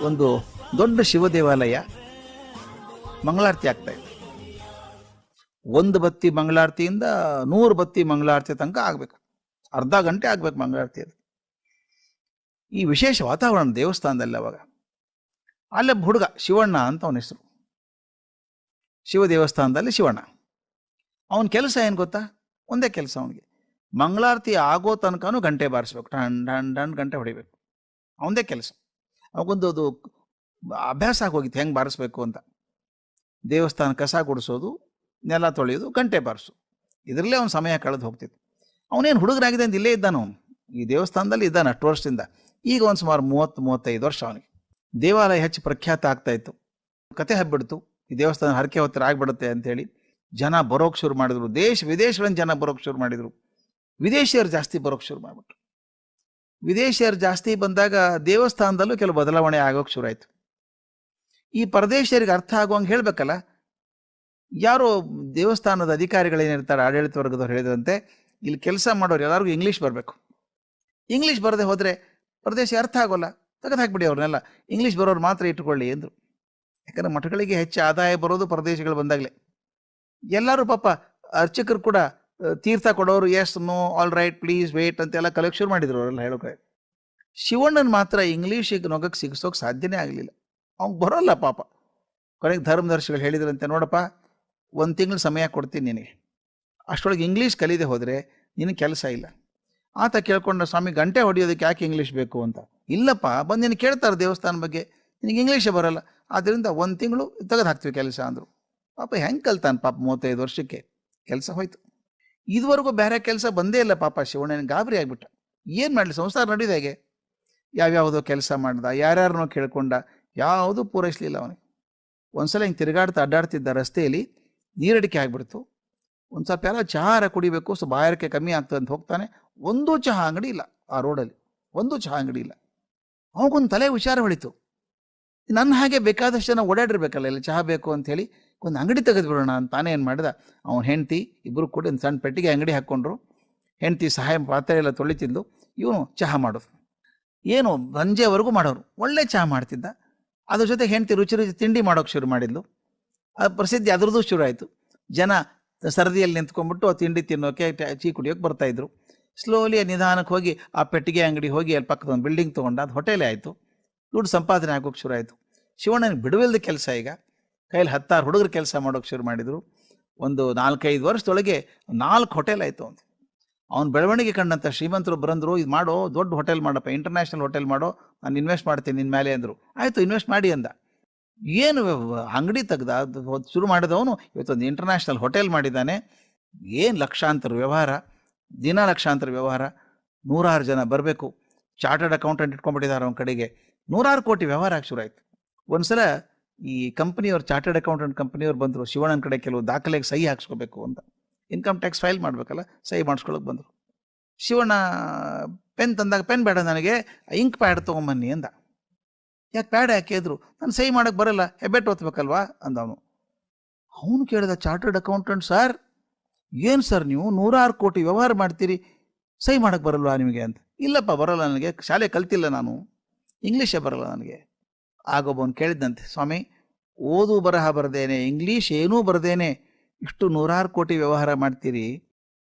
ಒಂದು ದೊಡ್ಡ ಶಿವ ದೇವಾಲಯ ಮಂಗಳಾರತಿ ಆಗ್ತಾ ಇದೆ. 1 ಬತ್ತಿ ಮಂಗಳಾರತಿಯಿಂದ 100 ಬತ್ತಿ ಮಂಗಳಾರತಿ ತನಕ ಆಗ್ಬೇಕು, ಅರ್ಧ ಗಂಟೆ ಆಗ್ಬೇಕು ಮಂಗಳಾರತಿ. ಅದು ಈ ವಿಶೇಷ ವಾತಾವರಣ ದೇವಸ್ಥಾನದಲ್ಲಿ. ಅವಾಗ ಅಲ್ಲೊಬ್ಬ ಹುಡುಗ ಶಿವಣ್ಣ ಅಂತ ಅವನ ಹೆಸರು, ಶಿವ ದೇವಸ್ಥಾನದಲ್ಲಿ ಶಿವಣ್ಣ. ಅವನ ಕೆಲಸ ಏನು ಗೊತ್ತಾ? ಒಂದೇ ಕೆಲಸ ಅವನಿಗೆ, ಮಂಗಳಾರತಿ ಆಗೋ ತನಕನೂ ಗಂಟೆ ಬಾರಿಸ್ಬೇಕು, ಟನ್ ಟನ್ ಟನ್ ಗಂಟೆ ಹೊಡಿಬೇಕು. ಅವನದೇ ಕೆಲಸ. ಅವಾಗೊಂದು ಅದು ಅಭ್ಯಾಸ ಆಗೋಗಿತ್ತು ಹೆಂಗೆ ಬಾರಿಸ್ಬೇಕು ಅಂತ. ದೇವಸ್ಥಾನ ಕಸ ಗುಡಿಸೋದು, ನೆಲ ತೊಳೆಯೋದು, ಗಂಟೆ ಬಾರಿಸೋದು, ಇದರಲ್ಲೇ ಅವನ ಸಮಯ ಕಳೆದು ಹೋಗ್ತಿತ್ತು. ಅವನೇನು ಹುಡುಗರಾಗಿದೆ ಅಂತ ಇಲ್ಲೇ ಇದ್ದಾನ, ಅವನು ಈ ದೇವಸ್ಥಾನದಲ್ಲಿ ಇದ್ದಾನೆ ಅಷ್ಟು ವರ್ಷದಿಂದ. ಈಗ ಒಂದು ಸುಮಾರು 30-35 ವರ್ಷ ಅವನಿಗೆ. ದೇವಾಲಯ ಹೆಚ್ಚು ಪ್ರಖ್ಯಾತ ಆಗ್ತಾ ಇತ್ತು. ಕತೆ ಹಬ್ಬಿಡ್ತು, ಈ ದೇವಸ್ಥಾನ ಹರಕೆ ಹೊತ್ತರ ಆಗ್ಬಿಡುತ್ತೆ ಅಂಥೇಳಿ ಜನ ಬರೋಕ್ಕೆ ಶುರು ಮಾಡಿದ್ರು. ದೇಶ ವಿದೇಶಗಳಿಂದ ಜನ ಬರೋಕ್ಕೆ ಶುರು ಮಾಡಿದರು. ವಿದೇಶಿಯರು ಜಾಸ್ತಿ ಬರೋಕ್ಕೆ ಶುರು ಮಾಡಿಬಿಟ್ರು. ವಿದೇಶಿಯರು ಜಾಸ್ತಿ ಬಂದಾಗ ದೇವಸ್ಥಾನದಲ್ಲೂ ಕೆಲವು ಬದಲಾವಣೆ ಆಗೋಕ್ಕೆ ಶುರು ಆಯಿತು. ಈ ಪರದೇಶಿಯರಿಗೆ ಅರ್ಥ ಆಗುವಂಗೆ ಹೇಳಬೇಕಲ್ಲ. ಯಾರೋ ದೇವಸ್ಥಾನದ ಅಧಿಕಾರಿಗಳೇನಿರ್ತಾರೆ, ಆಡಳಿತ ವರ್ಗದವ್ರು ಹೇಳಿದ್ರಂತೆ, ಇಲ್ಲಿ ಕೆಲಸ ಮಾಡೋರು ಎಲ್ಲರಿಗೂ ಇಂಗ್ಲೀಷ್ ಬರಬೇಕು. ಇಂಗ್ಲೀಷ್ ಬರದೆ ಹೋದರೆ ಪರದೇಶಿ ಅರ್ಥ ಆಗೋಲ್ಲ, ತೆಗೆದು ಹಾಕ್ಬಿಡಿ ಅವ್ರನ್ನೆಲ್ಲ, ಇಂಗ್ಲೀಷ್ ಬರೋರು ಮಾತ್ರ ಇಟ್ಟುಕೊಳ್ಳಿ ಅಂದರು. ಯಾಕಂದರೆ ಮಠಗಳಿಗೆ ಹೆಚ್ಚು ಆದಾಯ ಬರೋದು ಪರದೇಶಿಗಳು ಬಂದಾಗಲೇ. ಎಲ್ಲರೂ ಪಾಪ ಅರ್ಚಕರು ಕೂಡ ತೀರ್ಥ ಕೊಡೋರು, yes no all right please wait ಅಂತೆಲ್ಲ ಕಲೆಕ್ಟ್ ಶುರು ಮಾಡಿದ್ರು ಅವರೆಲ್ಲ ಹೇಳೋಕೆ. ಶಿವಣ್ಣನ ಮಾತ್ರ ಇಂಗ್ಲೀಷಿಗೆ ನೊಗಕ್ಕೆ ಸಿಗಿಸೋಕೆ ಸಾಧ್ಯನೇ ಆಗಲಿಲ್ಲ. ಅವ್ನು ಬರೋಲ್ಲ ಪಾಪ. ಕೊನೆಗೆ ಧರ್ಮದರ್ಶಿಗಳು ಹೇಳಿದ್ರಂತೆ, ನೋಡಪ್ಪ 1 ತಿಂಗಳು ಸಮಯ ಕೊಡ್ತೀನಿ ನಿನಗೆ, ಅಷ್ಟರೊಳಗೆ ಇಂಗ್ಲೀಷ್ ಕಲಿದೆ ಹೋದರೆ ನಿನಗೆ ಕೆಲಸ ಇಲ್ಲ. ಆತ ಕೇಳ್ಕೊಂಡ, ಸ್ವಾಮಿ ಗಂಟೆ ಹೊಡೆಯೋದಕ್ಕೆ ಯಾಕೆ ಇಂಗ್ಲೀಷ್ ಬೇಕು ಅಂತ. ಇಲ್ಲಪ್ಪ, ಬಂದು ನಿನಗೆ ಕೇಳ್ತಾರೆ ದೇವಸ್ಥಾನ ಬಗ್ಗೆ, ನಿನಗೆ ಇಂಗ್ಲೀಷೇ ಬರೋಲ್ಲ, ಆದ್ದರಿಂದ 1 ತಿಂಗಳು ತೆಗೆದು ಹಾಕ್ತೀವಿ ಕೆಲಸ ಅಂದರು. ಪಾಪ ಹೆಂಗೆ ಕಲ್ತಾನೆ ಪಾಪ, 35 ವರ್ಷಕ್ಕೆ ಕೆಲಸ ಹೋಯ್ತು. ಇದುವರೆಗೂ ಬೇರೆ ಕೆಲಸ ಬಂದೇ ಇಲ್ಲ ಪಾಪ. ಶಿವಣ್ಣನ ಗಾಬರಿ ಆಗಿಬಿಟ್ಟ. ಏನು ಮಾಡಲಿ, ಸಂಸಾರ ನಡೆಯೋದು ಹೇಗೆ? ಯಾವ್ಯಾವುದೋ ಕೆಲಸ ಮಾಡ್ದ, ಯಾರ್ಯಾರನ್ನೋ ಕೇಳ್ಕೊಂಡ, ಯಾವುದೂ ಪೂರೈಸಲಿಲ್ಲ ಅವನಿಗೆ. ಒಂದ್ಸಲ ಹಿಂಗೆ ತಿರುಗಾಡ್ತಾ ಅಡ್ಡಾಡ್ತಿದ್ದ ರಸ್ತೆಯಲ್ಲಿ ನೀರಡಿಕೆ ಆಗಿಬಿಡ್ತು. ಒಂದು ಸ್ವಲ್ಪ ಎಲ್ಲ ಚಹಾರ ಕುಡಿಬೇಕು, ಸೊ ಬಾಯಾರಿಕೆ ಕಮ್ಮಿ ಆಗ್ತದೆ ಅಂತ ಹೋಗ್ತಾನೆ. ಒಂದೂ ಚಹಾ ಅಂಗಡಿ ಇಲ್ಲ ಆ ರೋಡಲ್ಲಿ, ಒಂದೂ ಚಹಾ ಅಂಗಡಿ ಇಲ್ಲ. ಅವನಿಗೊಂದು ತಲೆ ವಿಚಾರ ಹೊಳಿತು, ನನ್ನ ಹಾಗೆ ಬೇಕಾದಷ್ಟು ಜನ ಓಡಾಡಿರ್ಬೇಕಲ್ಲ ಇಲ್ಲಿ ಚಹಾ ಬೇಕು ಅಂಥೇಳಿ, ಒಂದು ಅಂಗಡಿ ತೆಗೆದುಬಿಡೋಣ ಅಂತ. ತಾನೇ ಏನು ಮಾಡಿದ, ಅವನ ಹೆಂಡತಿ ಇಬ್ಬರು ಕೂಡ ಒಂದು ಸಣ್ಣ ಪೆಟ್ಟಿಗೆ ಅಂಗಡಿ ಹಾಕ್ಕೊಂಡ್ರು. ಹೆಂಡತಿ ಸಹಾಯ ಪಾತ್ರೆ ಎಲ್ಲ ತೊಳಿತಿದ್ಲು, ಇವನು ಚಹಾ ಮಾಡೋದು. ಏನು ಸಂಜೆವರೆಗೂ ಮಾಡೋರು, ಒಳ್ಳೆ ಚಹಾ ಮಾಡ್ತಿದ್ದ. ಅದ್ರ ಜೊತೆ ಹೆಂಡತಿ ರುಚಿ ರುಚಿ ತಿಂಡಿ ಮಾಡೋಕ್ಕೆ ಶುರು ಮಾಡಿದ್ಲು. ಅದು ಪ್ರಸಿದ್ಧಿ ಅದರದ್ದು ಶುರು ಆಯಿತು. ಜನ ಸರದಿಯಲ್ಲಿ ನಿಂತ್ಕೊಂಡ್ಬಿಟ್ಟು ಆ ತಿಂಡಿ ತಿನ್ನೋಕೆ, ಟೀ ಕುಡಿಯೋಕೆ ಬರ್ತಾಯಿದ್ರು. ಸ್ಲೋಲಿ ನಿಧಾನಕ್ಕೆ ಹೋಗಿ ಆ ಪೆಟ್ಟಿಗೆ ಅಂಗಡಿ ಹೋಗಿ ಅಲ್ಲಿ ಪಕ್ಕದ ಒಂದು ಬಿಲ್ಡಿಂಗ್ ತೊಗೊಂಡು ಅದು ಹೋಟೆಲೇ ಆಯಿತು. ದುಡ್ಡು ಸಂಪಾದನೆ ಆಗೋಕ್ಕೆ ಶುರು ಆಯಿತು. ಶಿವಣ್ಣನಿಗೆ ಬಿಡುವಿಲ್ಲದ ಕೆಲಸ. ಈಗ ಕೈಲಿ 10-6 ಹುಡುಗರು ಕೆಲಸ ಮಾಡೋಕ್ಕೆ ಶುರು ಮಾಡಿದರು. ಒಂದು 4-5 ವರ್ಷದೊಳಗೆ 4 ಹೋಟೆಲ್ ಆಯಿತು ಅಂತ. ಅವ್ನು ಬೆಳವಣಿಗೆ ಕಂಡಂಥ ಶ್ರೀಮಂತರು ಬರಂದರು, ಇದು ಮಾಡೋ, ದೊಡ್ಡ ಹೋಟೆಲ್ ಮಾಡಪ್ಪ, ಇಂಟರ್ನ್ಯಾಷನಲ್ ಹೋಟೆಲ್ ಮಾಡೋ, ನಾನು ಇನ್ವೆಸ್ಟ್ ಮಾಡ್ತೀನಿ ನಿನ್ನ ಮೇಲೆ ಅಂದರು. ಆಯಿತು, ಇನ್ವೆಸ್ಟ್ ಮಾಡಿ ಅಂದ. ಏನು ಅಂಗಡಿ ತೆಗ್ದ, ಶುರು ಮಾಡಿದವನು ಇವತ್ತೊಂದು ಇಂಟರ್ನ್ಯಾಷನಲ್ ಹೋಟೆಲ್ ಮಾಡಿದ್ದಾನೆ. ಏನು ಲಕ್ಷಾಂತರ ವ್ಯವಹಾರ, ದಿನ ಲಕ್ಷಾಂತರ ವ್ಯವಹಾರ, 100 ಜನ ಬರಬೇಕು. ಚಾರ್ಟರ್ಡ್ ಅಕೌಂಟೆಂಟ್ ಇಟ್ಕೊಂಡ್ಬಿಟ್ಟಿದ್ದಾರೆ ಅವನ ಕಡೆಗೆ. 100 ಕೋಟಿ ವ್ಯವಹಾರ ಆಗಿ ಶುರು ಆಯಿತು. ಒಂದು ಸಲ ಈ ಕಂಪ್ನಿಯವ್ರು, ಚಾರ್ಟರ್ಡ್ ಅಕೌಂಟೆಂಟ್ ಕಂಪ್ನಿಯವ್ರು ಬಂದರು. ಶಿವಣ್ಣನ ಕಡೆ ಕೆಲವು ದಾಖಲೆಗೆ ಸಹಿ ಹಾಕ್ಸ್ಕೋಬೇಕು ಅಂತ, ಇನ್ಕಮ್ ಟ್ಯಾಕ್ಸ್ ಫೈಲ್ ಮಾಡಬೇಕಲ್ಲ, ಸಹಿ ಮಾಡಿಸ್ಕೊಳಕ್ಕೆ ಬಂದರು. ಶಿವಣ್ಣ ಪೆನ್ ತಂದಾಗ, ಪೆನ್ ಬೇಡ ನನಗೆ, ಇಂಕ್ ಪ್ಯಾಡ್ ತೊಗೊಂಬನ್ನಿ ಅಂದ. ಯಾಕೆ ಪ್ಯಾಡ್ ಯಾಕೆ ಇದ್ರು, ನಾನು ಸಹಿ ಮಾಡೋಕ್ಕೆ ಬರಲ್ಲ, ಹೆಬ್ಬೆಟ್ಟು ಓದ್ಬೇಕಲ್ವಾ ಅಂದವನು. ಅವನು ಕೇಳಿದ, ಚಾರ್ಟರ್ಡ್ ಅಕೌಂಟೆಂಟ್ ಸರ್, ಏನು ಸರ್ ನೀವು 100 ಕೋಟಿ ವ್ಯವಹಾರ ಮಾಡ್ತೀರಿ, ಸಹಿ ಮಾಡೋಕ್ಕೆ ಬರಲ್ವಾ ನಿಮಗೆ ಅಂತ. ಇಲ್ಲಪ್ಪ ಬರೋಲ್ಲ ನನಗೆ, ಶಾಲೆ ಕಲ್ತಿಲ್ಲ ನಾನು, ಇಂಗ್ಲೀಷೇ ಬರಲ್ಲ ನನಗೆ. ಆಗೊಬ್ಬವನು ಕೇಳಿದ್ದಂತೆ, ಸ್ವಾಮಿ ಓದು ಬರಹ ಬರದೇನೆ, ಇಂಗ್ಲೀಷ್ ಏನೂ ಬರದೇನೆ ಇಷ್ಟು 100 ಕೋಟಿ ವ್ಯವಹಾರ ಮಾಡ್ತೀರಿ,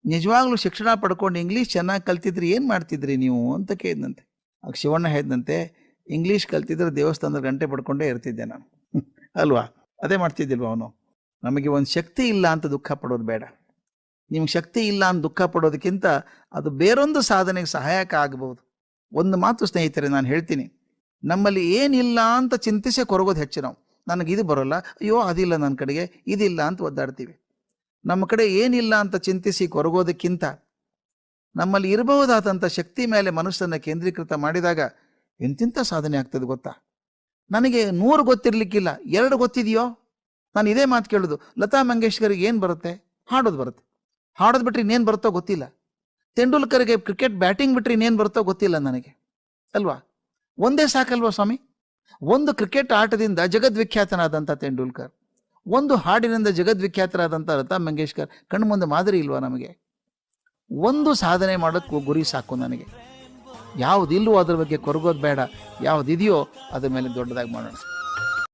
ನಿಜವಾಗ್ಲೂ ಶಿಕ್ಷಣ ಪಡ್ಕೊಂಡು ಇಂಗ್ಲೀಷ್ ಚೆನ್ನಾಗಿ ಕಲ್ತಿದ್ರಿ ಏನು ಮಾಡ್ತಿದ್ರಿ ನೀವು ಅಂತ ಕೇಳಿದಂತೆ. ಆಗ ಶಿವಣ್ಣ ಹೇಳಿದಂತೆ, ಇಂಗ್ಲೀಷ್ ಕಲ್ತಿದ್ರೆ ದೇವಸ್ಥಾನದ ಗಂಟೆ ಪಡ್ಕೊಂಡೇ ಇರ್ತಿದ್ದೆ ನಾನು ಅಲ್ವಾ, ಅದೇ ಮಾಡ್ತಿದ್ದಿಲ್ವ ಅವನು. ನಮಗೆ ಒಂದು ಶಕ್ತಿ ಇಲ್ಲ ಅಂತ ದುಃಖ ಪಡೋದು ಬೇಡ. ನಿಮ್ಗೆ ಶಕ್ತಿ ಇಲ್ಲ ಅಂತ ದುಃಖ ಪಡೋದಕ್ಕಿಂತ ಅದು ಬೇರೊಂದು ಸಾಧನೆಗೆ ಸಹಾಯಕ ಆಗಬಹುದು. ಒಂದು ಮಾತು ಸ್ನೇಹಿತರೆ ನಾನು ಹೇಳ್ತೀನಿ, ನಮ್ಮಲ್ಲಿ ಏನಿಲ್ಲ ಅಂತ ಚಿಂತಿಸೇ ಕೊರಗೋದು ಹೆಚ್ಚು. ನಾವು ನನಗಿದು ಬರೋಲ್ಲ, ಅಯ್ಯೋ ಅದಿಲ್ಲ ನನ್ನ ಕಡೆಗೆ, ಇದಿಲ್ಲ ಅಂತ ಒದ್ದಾಡ್ತೀವಿ. ನಮ್ಮ ಕಡೆ ಏನಿಲ್ಲ ಅಂತ ಚಿಂತಿಸಿ ಕೊರಗೋದಕ್ಕಿಂತ ನಮ್ಮಲ್ಲಿ ಇರಬಹುದಾದಂಥ ಶಕ್ತಿ ಮೇಲೆ ಮನಸ್ಸನ್ನು ಕೇಂದ್ರೀಕೃತ ಮಾಡಿದಾಗ ಎಂತಿಂಥ ಸಾಧನೆ ಆಗ್ತದೆ ಗೊತ್ತಾ. ನನಗೆ 100 ಗೊತ್ತಿರಲಿಕ್ಕಿಲ್ಲ, 2 ಗೊತ್ತಿದೆಯೋ. ನಾನು ಇದೇ ಮಾತು ಕೇಳೋದು, ಲತಾ ಮಂಗೇಶ್ಕರ್ಗೆ ಏನು ಬರುತ್ತೆ? ಹಾಡೋದು ಬರುತ್ತೆ. ಹಾಡೋದು ಬಿಟ್ಟರೆ ಇನ್ನೇನು ಬರುತ್ತೋ ಗೊತ್ತಿಲ್ಲ. ತೆಂಡೂಲ್ಕರ್ಗೆ ಕ್ರಿಕೆಟ್ ಬ್ಯಾಟಿಂಗ್ ಬಿಟ್ಟರೆ ಇನ್ನೇನು ಬರುತ್ತೋ ಗೊತ್ತಿಲ್ಲ ನನಗೆ ಅಲ್ವಾ. ಒಂದೇ ಸಾಕಲ್ವಾ ಸ್ವಾಮಿ? ಒಂದು ಕ್ರಿಕೆಟ್ ಆಟದಿಂದ ಜಗದ್ವಿಖ್ಯಾತನಾದಂಥ ತೆಂಡೂಲ್ಕರ್, ಒಂದು ಹಾಡಿನಿಂದ ಜಗದ್ವಿಖ್ಯಾತರಾದಂಥ ಲತಾ ಮಂಗೇಶ್ಕರ್ ಕಣ್ಣು ಮುಂದೆ ಮಾದರಿ ಇಲ್ವಾ ನಮಗೆ? ಒಂದು ಸಾಧನೆ ಮಾಡೋಕ್ಕೆ ಗುರಿ ಸಾಕು ನನಗೆ. ಯಾವುದಿಲ್ವೋ ಅದ್ರ ಬಗ್ಗೆ ಕೊರಗೋದು ಬೇಡ, ಯಾವುದಿದೆಯೋ ಅದ್ರ ಮೇಲೆ ದೊಡ್ಡದಾಗಿ ಮಾಡೋಣ.